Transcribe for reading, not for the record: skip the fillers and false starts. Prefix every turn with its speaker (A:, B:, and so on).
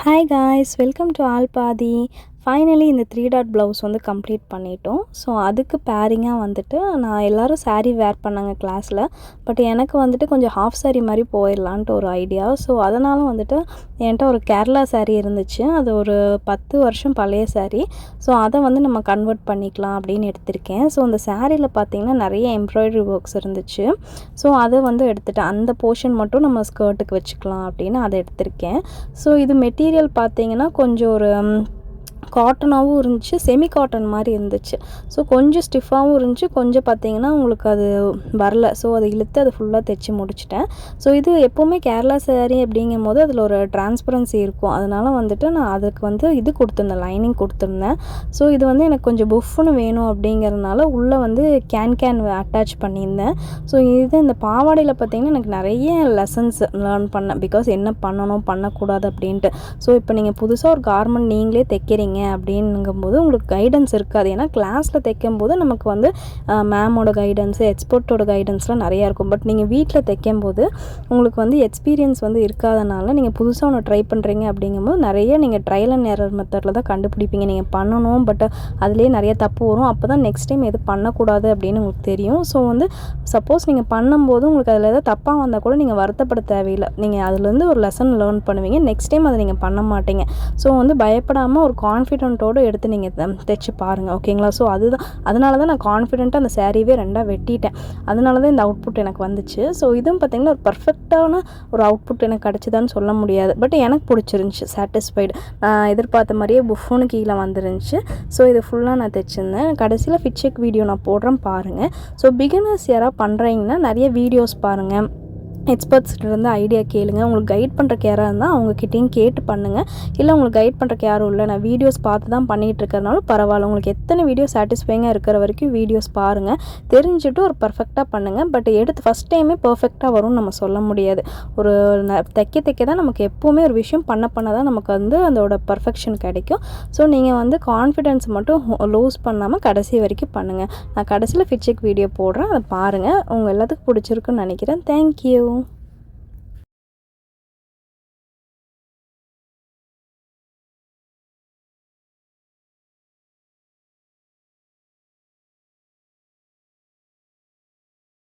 A: Hi guys, welcome to Alpadi. Finally இந்த 3 dot blouse வந்து complete பண்ணிட்டோம். ஸோ அதுக்கு பேரிங்காக வந்துட்டு நான் எல்லோரும் சாரீ வேர் பண்ணாங்க கிளாஸில். பட் எனக்கு வந்துட்டு கொஞ்சம் ஹாஃப் சாரீ மாதிரி போயிடலான்ட்டு ஒரு ஐடியா. ஸோ அதனால் வந்துட்டு என்கிட்ட ஒரு கேரளா சாரீ இருந்துச்சு. அது ஒரு 10 வருஷம் பழைய சாரீ. ஸோ அதை வந்து நம்ம கன்வெர்ட் பண்ணிக்கலாம் அப்படின்னு எடுத்திருக்கேன். ஸோ அந்த சாரியில் பார்த்திங்கன்னா நிறைய எம்ப்ராய்டரி ஒர்க்ஸ் இருந்துச்சு. ஸோ அதை வந்து எடுத்துட்டேன். அந்த போர்ஷன் மட்டும் நம்ம ஸ்கர்ட்டுக்கு வச்சுக்கலாம் அப்படின்னு அதை எடுத்திருக்கேன். ஸோ இது மெட்டீரியல் பார்த்திங்கன்னா கொஞ்சம் ஒரு காட்டனாகவும் இருந்துச்சு, செமி காட்டன் மாதிரி இருந்துச்சு. ஸோ கொஞ்சம் ஸ்டிஃபாகவும் இருந்துச்சு, கொஞ்சம் பார்த்திங்கன்னா உங்களுக்கு அது வரல. ஸோ அதை இழுத்து அதை ஃபுல்லாக தைச்சி முடிச்சிட்டேன். ஸோ இது எப்போவுமே கேரளா சாரீ அப்படிங்கும் போது அதில் ஒரு டிரான்ஸ்பரன்சி இருக்கும். அதனால் வந்துட்டு நான் அதுக்கு வந்து இது கொடுத்துருந்தேன், லைனிங் கொடுத்துருந்தேன். ஸோ இது வந்து எனக்கு கொஞ்சம் புஃப்னு வேணும் அப்படிங்கிறதுனால உள்ளே வந்து கேன் அட்டாச் பண்ணியிருந்தேன். ஸோ இது இந்த பாவாடையில் பார்த்திங்கன்னா எனக்கு நிறைய லெசன்ஸ் லேர்ன் பண்ணேன். பிகாஸ் என்ன பண்ணணும் பண்ணக்கூடாது அப்படின்ட்டு. ஸோ இப்போ நீங்கள் புதுசாக ஒரு கார்மெண்ட் நீங்களே தைக்கிறீங்க அப்படிங்கும்போது உங்களுக்கு கைடன்ஸ் இருக்காது. ஏன்னா கிளாஸில் தைக்கும்போது நமக்கு வந்து மேமோட கைடன்ஸு, எக்ஸ்பர்ட்டோட கைடன்ஸ்லாம் நிறையா இருக்கும். பட் நீங்கள் வீட்டில் தைக்கும்போது உங்களுக்கு வந்து எக்ஸ்பீரியன்ஸ் வந்து இருக்காதனால நீங்கள் புதுசாக ஒன்று ட்ரை பண்ணுறீங்க அப்படிங்கும்போது நிறைய நீங்கள் ட்ரையல் அண்ட் எரர் மெத்தடில் தான் கண்டுபிடிப்பீங்க. நீங்கள் பண்ணணும், பட் அதுலேயே நிறைய தப்பு வரும். அப்போ தான் நெக்ஸ்ட் டைம் எது பண்ணக்கூடாது அப்படின்னு உங்களுக்கு தெரியும். ஸோ வந்து சப்போஸ் நீங்கள் பண்ணும்போது உங்களுக்கு அதில் எதாவது தப்பாக வந்தால் கூட நீங்கள் வருத்தப்பட தேவையில்லை. நீங்கள் அதுலேருந்து ஒரு லெசன் லேர்ன் பண்ணுவீங்க. நெக்ஸ்ட் டைம் அதை நீங்கள் பண்ண மாட்டீங்க. ஸோ வந்து பயப்படாமல் ஒரு கான்ஃபிடென்ட்டோடு எடுத்து நீங்கள் தைச்சி பாருங்கள், ஓகேங்களா? ஸோ அதனால தான் நான் கான்ஃபிடென்ட்டாக அந்த சாரீவே 2ஆக வெட்டிட்டேன். அதனால தான் இந்த அவுட்புட் எனக்கு வந்துச்சு. ஸோ இதுவும் பார்த்திங்கன்னா ஒரு பர்ஃபெக்டான ஒரு அவுட்புட் எனக்கு கிடச்சிதான்னு சொல்ல முடியாது. பட் எனக்கு பிடிச்சிருந்துச்சி, சாட்டிஸ்ஃபைடு. நான் எதிர்பார்த்த மாதிரியே புஃப்னு கீழே வந்துருந்துச்சு. ஸோ இது ஃபுல்லாக நான் தைச்சிருந்தேன். கடைசியில் ஃபிட் செக் வீடியோ நான் போடுறேன் பாருங்கள். ஸோ பிகினர்ஸ் யாராவது பண்ணுறீங்கன்னா நிறைய வீடியோஸ் பாருங்கள், எக்ஸ்பர்ட்ஸ்கிட்டேருந்து ஐடியா கேளுங்க. உங்களுக்கு கைட் பண்ணுறக்கு யாராக இருந்தால் அவங்கக்கிட்டையும் கேட்டு பண்ணுங்கள். இல்லை உங்களுக்கு கைட் பண்ணுறக்கு யாரும் இல்லை, நான் வீடியோஸ் பார்த்து தான் பண்ணிகிட்டு இருக்கிறனாலும் பரவாயில்ல. உங்களுக்கு எத்தனை வீடியோ சாட்டிஸ்ஃபைங்காக இருக்கிற வரைக்கும் வீடியோஸ் பாருங்கள், தெரிஞ்சுட்டு ஒரு பர்ஃபெக்டாக பண்ணுங்கள். பட் ஃபஸ்ட் டைமே பர்ஃபெக்டாக வரும்னு நம்ம சொல்ல முடியாது. ஒரு தைக்க தான் நமக்கு எப்போவுமே ஒரு விஷயம் பண்ண தான் நமக்கு வந்து அதோட பர்ஃபெக்ஷன் கிடைக்கும். ஸோ நீங்கள் வந்து கான்ஃபிடென்ஸ் மட்டும் லூஸ் பண்ணாமல் கடைசி வரைக்கும் பண்ணுங்கள். நான் கடைசியில் ஃபிட் செக் வீடியோ போடுறேன், அதை பாருங்கள். உங்கள் எல்லாத்துக்கும் பிடிச்சிருக்குன்னு நினைக்கிறேன். தேங்க்யூ.